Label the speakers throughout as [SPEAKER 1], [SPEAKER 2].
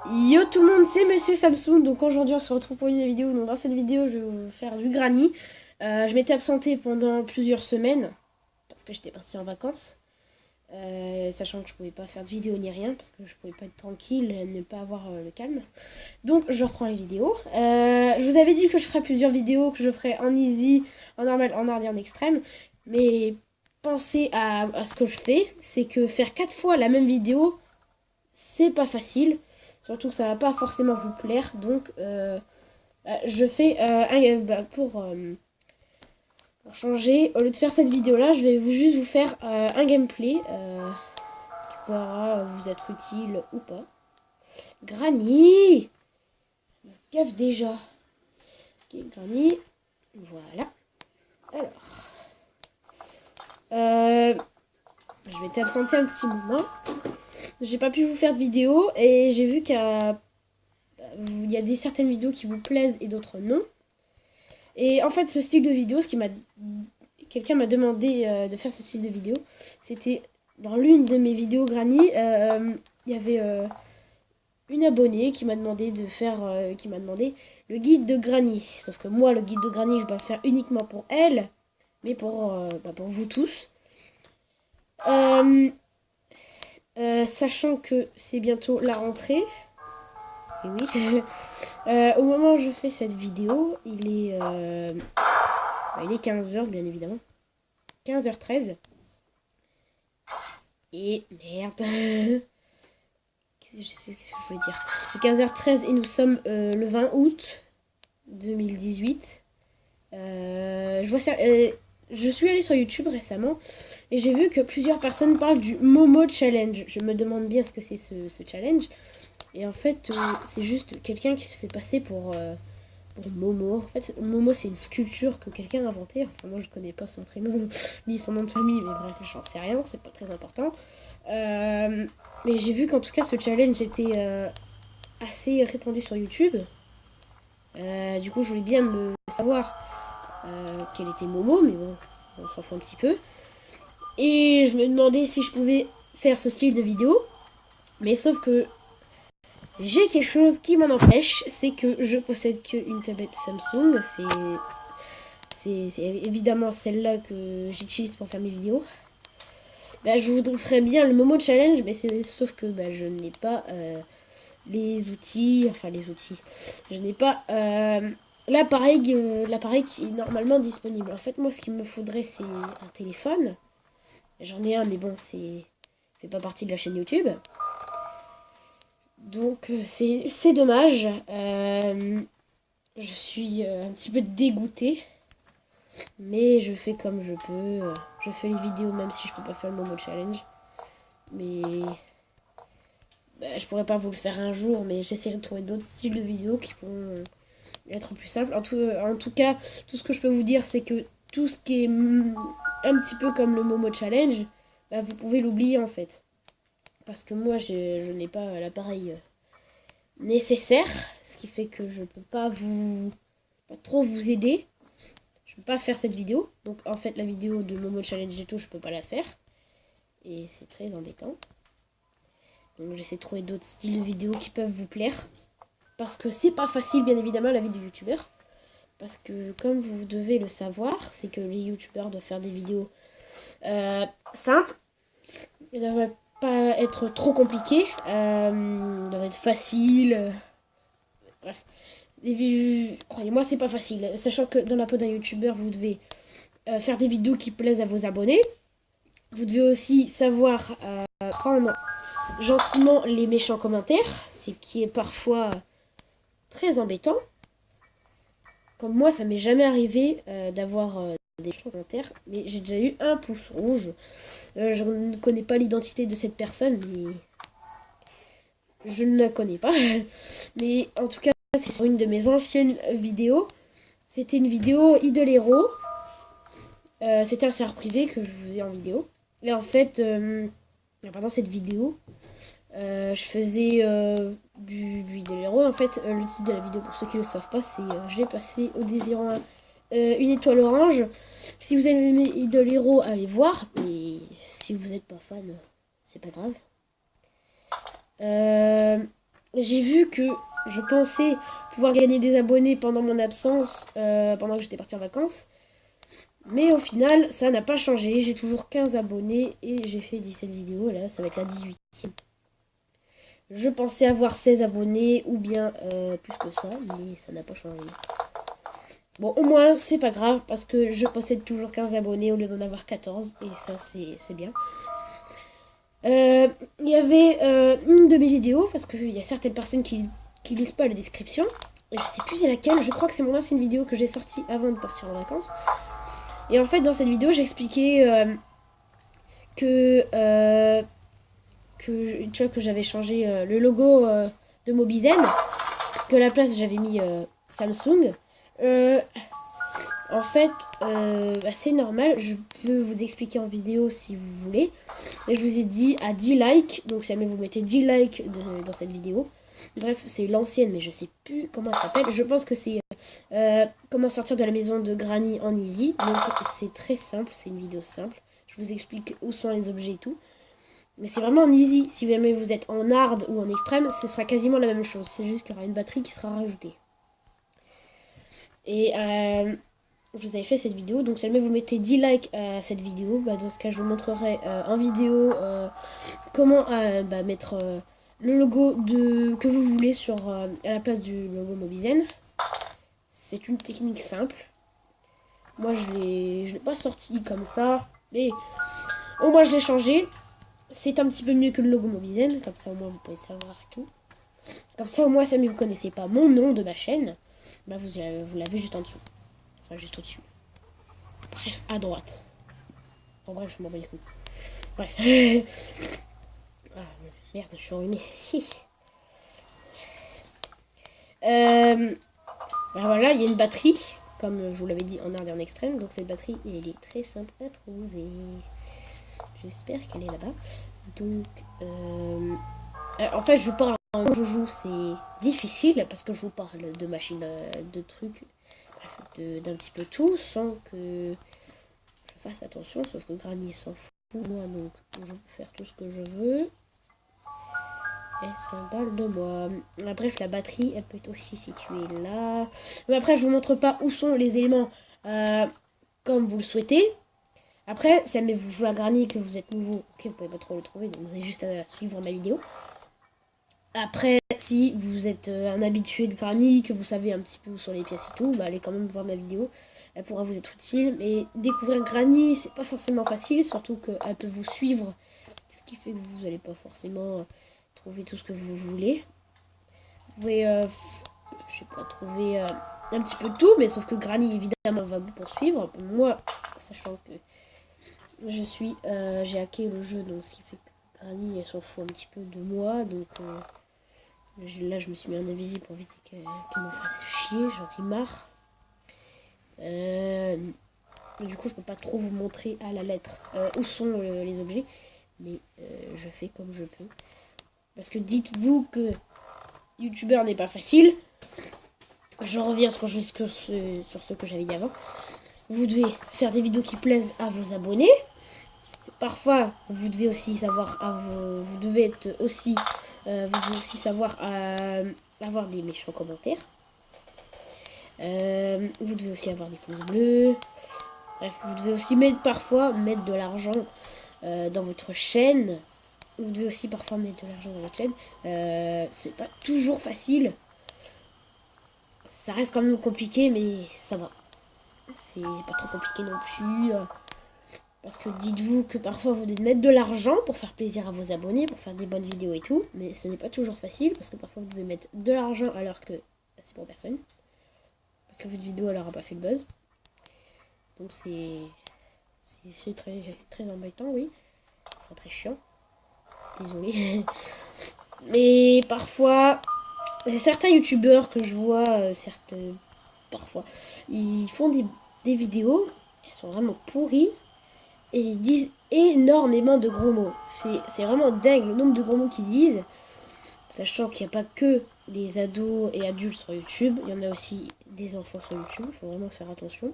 [SPEAKER 1] Yo tout le monde, c'est Monsieur Samsung. Donc aujourd'hui on se retrouve pour une vidéo. Donc dans cette vidéo je vais vous faire du granny. Je m'étais absentée pendant plusieurs semaines parce que j'étais partie en vacances. Sachant que je pouvais pas faire de vidéo ni rien parce que je pouvais pas être tranquille et ne pas avoir le calme. Donc je reprends les vidéos. Je vous avais dit que je ferais plusieurs vidéos, que je ferais en easy, en normal, en hard et en extrême. Mais pensez à ce que je fais, c'est que faire 4 fois la même vidéo, c'est pas facile. Surtout que ça va pas forcément vous plaire. Donc je fais pour changer, au lieu de faire cette vidéo là, je vais juste vous faire un gameplay qui pourra vous être utile ou pas. Granny, gaffe déjà. Ok, Granny, voilà. Alors, je vais t'absenter un petit moment. J'ai pas pu vous faire de vidéo et j'ai vu qu'il y a certaines vidéos qui vous plaisent et d'autres non. Et en fait, ce style de vidéo, quelqu'un m'a demandé de faire ce style de vidéo. C'était dans l'une de mes vidéos Granny. Il y avait une abonnée qui m'a demandé qui m'a demandé le guide de Granny. Sauf que moi, le guide de Granny, je vais pas le faire uniquement pour elle, mais pour vous tous. Sachant que c'est bientôt la rentrée. Et oui. Au moment où je fais cette vidéo, il est 15h bien évidemment. 15h13. Et merde. Qu'est-ce que je voulais dire. C'est 15h13 et nous sommes le 20 août 2018. Je suis allée sur YouTube récemment et j'ai vu que plusieurs personnes parlent du Momo Challenge. Je me demande bien ce que c'est ce challenge. Et en fait, c'est juste quelqu'un qui se fait passer pour Momo. En fait, Momo, c'est une sculpture que quelqu'un a inventée. Enfin, moi, je connais pas son prénom ni son nom de famille, mais bref, j'en sais rien, c'est pas très important. Mais j'ai vu qu'en tout cas, ce challenge était assez répandu sur YouTube. Du coup, je voulais bien me savoir quel était Momo, mais bon, on s'en fout un petit peu. Et je me demandais si je pouvais faire ce style de vidéo. Mais sauf que j'ai quelque chose qui m'en empêche, c'est que je possède qu'une tablette Samsung. C'est évidemment celle-là que j'utilise pour faire mes vidéos. Bah, je vous ferais bien le Momo Challenge, mais sauf que je n'ai pas les outils. Enfin, les outils. Je n'ai pas l'appareil qui est normalement disponible. En fait, moi, ce qu'il me faudrait, c'est un téléphone. J'en ai un, mais bon, fait pas partie de la chaîne YouTube. Donc, c'est dommage. Je suis un petit peu dégoûtée. Mais je fais comme je peux. Je fais les vidéos même si je peux pas faire le Momo Challenge. Mais je pourrais pas vous le faire un jour. Mais j'essaierai de trouver d'autres styles de vidéos qui pourront être plus simples. En tout cas, tout ce que je peux vous dire, c'est que tout ce qui est un petit peu comme le Momo Challenge, vous pouvez l'oublier en fait. Parce que moi, je n'ai pas l'appareil nécessaire. Ce qui fait que je peux pas trop vous aider. Je peux pas faire cette vidéo. Donc en fait la vidéo de Momo Challenge et tout, je peux pas la faire. Et c'est très embêtant. Donc j'essaie de trouver d'autres styles de vidéos qui peuvent vous plaire. Parce que c'est pas facile bien évidemment la vie de youtubeur. Parce que comme vous devez le savoir, c'est que les youtubeurs doivent faire des vidéos simples. Elles doivent pas être trop compliquées. Elles doivent être faciles. Bref. Croyez-moi, c'est pas facile. Sachant que dans la peau d'un youtubeur, vous devez faire des vidéos qui plaisent à vos abonnés. Vous devez aussi savoir prendre gentiment les méchants commentaires, ce qui est parfois très embêtant. Comme moi, ça m'est jamais arrivé d'avoir des méchants commentaires, mais j'ai déjà eu un pouce rouge. Je ne connais pas l'identité de cette personne, mais je ne la connais pas. Mais en tout cas, c'est sur une de mes anciennes vidéos. C'était une vidéo Idol Hero. C'était un serveur privé que je faisais en vidéo. Et en fait, pendant cette vidéo, je faisais du Idol Hero. En fait, le titre de la vidéo, pour ceux qui ne le savent pas, c'est j'ai passé au désirant une étoile orange. Si vous aimez Idol Hero, allez voir. Mais si vous n'êtes pas fan, c'est pas grave. j'ai vu que je pensais pouvoir gagner des abonnés pendant mon absence, pendant que j'étais partie en vacances. Mais au final, ça n'a pas changé. J'ai toujours 15 abonnés et j'ai fait 17 vidéos. Là, ça va être la 18e. Je pensais avoir 16 abonnés ou bien plus que ça, mais ça n'a pas changé. Bon, au moins, c'est pas grave parce que je possède toujours 15 abonnés au lieu d'en avoir 14. Et ça, c'est bien. Il y avait une de mes vidéos parce qu'il y a certaines personnes qui lisent pas la description. Et je sais plus c'est laquelle. Je crois que c'est mon ancienne vidéo que j'ai sortie avant de partir en vacances. Et en fait, dans cette vidéo, j'expliquais que tu vois que j'avais changé le logo de Mobizen, que à la place j'avais mis Samsung. En fait, c'est normal, je peux vous expliquer en vidéo si vous voulez. Et je vous ai dit à 10 likes, donc si jamais vous mettez 10 likes dans cette vidéo. Bref, c'est l'ancienne, mais je sais plus comment elle s'appelle. Je pense que c'est comment sortir de la maison de Granny en easy. Donc c'est très simple, c'est une vidéo simple. Je vous explique où sont les objets et tout. Mais c'est vraiment en easy. Si jamais vous êtes en hard ou en extrême, ce sera quasiment la même chose. C'est juste qu'il y aura une batterie qui sera rajoutée. Et je vous avais fait cette vidéo. Donc si jamais vous mettez 10 likes à cette vidéo, dans ce cas je vous montrerai en vidéo comment mettre le logo que vous voulez à la place du logo Mobizen. C'est une technique simple. Moi je l'ai pas sorti comme ça. Mais au moins je l'ai changé. C'est un petit peu mieux que le logo Mobizen, comme ça au moins vous pouvez savoir tout. Comme ça au moins si vous connaissez pas mon nom de ma chaîne, vous l'avez juste en dessous. Enfin juste au-dessus. Bref, à droite. Bon bref, je m'en bats les couilles. Bref. Ah merde, je suis ruiné. Voilà, il y a une batterie, comme je vous l'avais dit en hard et en extrême. Donc cette batterie, elle est très simple à trouver. J'espère qu'elle est là-bas. Donc, en fait, je parle quand je joue, c'est difficile parce que je vous parle de machines, de trucs, bref, d'un petit peu tout, sans que je fasse attention. Sauf que Granny s'en fout, moi, donc je peux faire tout ce que je veux. Elle s'emballe de moi. Bref, la batterie, elle peut être aussi située là. Mais après, je vous montre pas où sont les éléments comme vous le souhaitez. Après, si jamais vous jouez à Granny que vous êtes nouveau, ok, vous pouvez pas trop le trouver, donc vous avez juste à suivre ma vidéo. Après, si vous êtes un habitué de Granny, que vous savez un petit peu où sont les pièces et tout, allez quand même voir ma vidéo. Elle pourra vous être utile. Mais découvrir Granny, c'est pas forcément facile, surtout qu'elle peut vous suivre. Ce qui fait que vous n'allez pas forcément trouver tout ce que vous voulez. Vous pouvez, je sais pas, trouver un petit peu de tout, mais sauf que Granny, évidemment, va vous poursuivre. Moi, sachant que j'ai hacké le jeu, donc ce qui fait que Granny, elle s'en fout un petit peu de moi, donc là, je me suis mis en invisible pour éviter qu'elle me fasse chier, j'en ai marre. Du coup, je peux pas trop vous montrer à la lettre où sont les objets, mais je fais comme je peux. Parce que dites-vous que youtubeur n'est pas facile. Je reviens sur ce que j'avais dit avant. Vous devez faire des vidéos qui plaisent à vos abonnés. Parfois, vous devez aussi savoir vous devez aussi savoir avoir des méchants commentaires. Vous devez aussi avoir des pouces bleus. Bref, vous devez aussi parfois mettre de l'argent dans votre chaîne. Vous devez aussi parfois mettre de l'argent dans votre chaîne. C'est pas toujours facile. Ça reste quand même compliqué, mais ça va. C'est pas trop compliqué non plus. Parce que dites-vous que parfois vous devez mettre de l'argent pour faire plaisir à vos abonnés, pour faire des bonnes vidéos et tout. Mais ce n'est pas toujours facile parce que parfois vous devez mettre de l'argent alors que c'est pour personne. Parce que votre vidéo elle aura pas fait le buzz. Donc c'est très, très embêtant, oui. Enfin, très chiant. Désolé. Mais parfois, certains youtubeurs que je vois, parfois, ils font des vidéos, elles sont vraiment pourries. Et ils disent énormément de gros mots. C'est vraiment dingue le nombre de gros mots qu'ils disent. Sachant qu'il n'y a pas que des ados et adultes sur YouTube. Il y en a aussi des enfants sur YouTube. Il faut vraiment faire attention.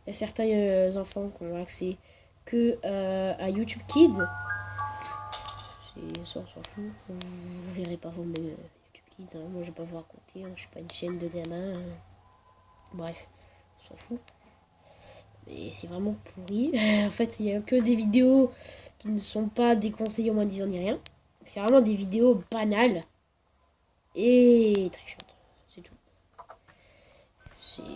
[SPEAKER 1] Il y a certains enfants qui ont accès que à YouTube Kids. Ça, on s'en fout. Vous verrez pas vous-même YouTube kids, hein. Moi je vais pas vous raconter, hein. Je suis pas une chaîne de gamins, hein. Bref, on s'en fout. Mais c'est vraiment pourri. En fait, il n'y a que des vidéos qui ne sont pas déconseillées au moins 10 ans ni rien. C'est vraiment des vidéos banales et très chiantes. C'est tout.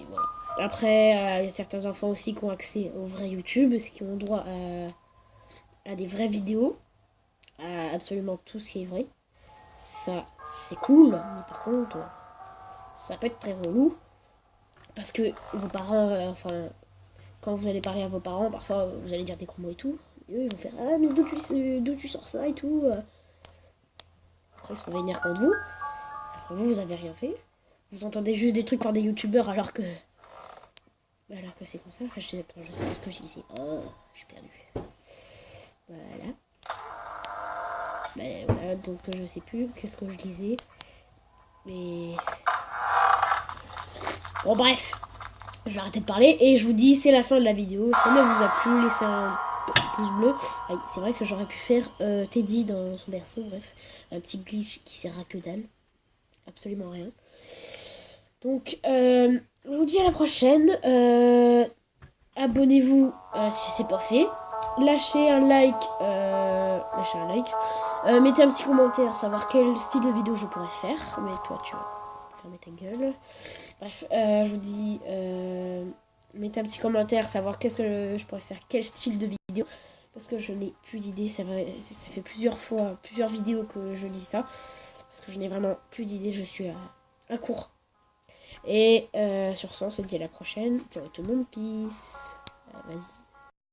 [SPEAKER 1] Voilà. Après, il y a certains enfants aussi qui ont accès au vrai YouTube, qui ont droit à des vraies vidéos, à absolument tout ce qui est vrai. Ça, c'est cool, mais par contre, ça peut être très relou. Parce que vos parents, enfin, quand vous allez parler à vos parents, parfois vous allez dire des gros mots et tout. Et eux, ils vont faire ah, mais d'où tu sors ça et tout. Après, ils se vénèrent contre vous. Alors vous avez rien fait. Vous entendez juste des trucs par des youtubeurs alors que c'est comme ça. Attends, je sais pas ce que j'ai ici. Oh, je suis perdu. Voilà. Ben voilà, donc je sais plus qu'est-ce que je disais. Mais bon, bref. Je vais arrêter de parler et je vous dis c'est la fin de la vidéo. Si ça vous a plu, laissez un petit pouce bleu. Ah, c'est vrai que j'aurais pu faire Teddy dans son berceau. Bref, un petit glitch qui sert à que dalle. Absolument rien. Donc, je vous dis à la prochaine. Abonnez-vous si c'est pas fait. Lâchez un like. Mettez un petit commentaire, savoir quel style de vidéo je pourrais faire. Mais toi, tu vas fermer ta gueule. Bref, je vous dis, mettez un petit commentaire, savoir qu'est-ce que je pourrais faire, quel style de vidéo. Parce que je n'ai plus d'idées. Ça fait plusieurs vidéos que je dis ça. Parce que je n'ai vraiment plus d'idées. Je suis à court. Et sur ça, on se dit à la prochaine. Ciao tout le monde, peace. Vas-y.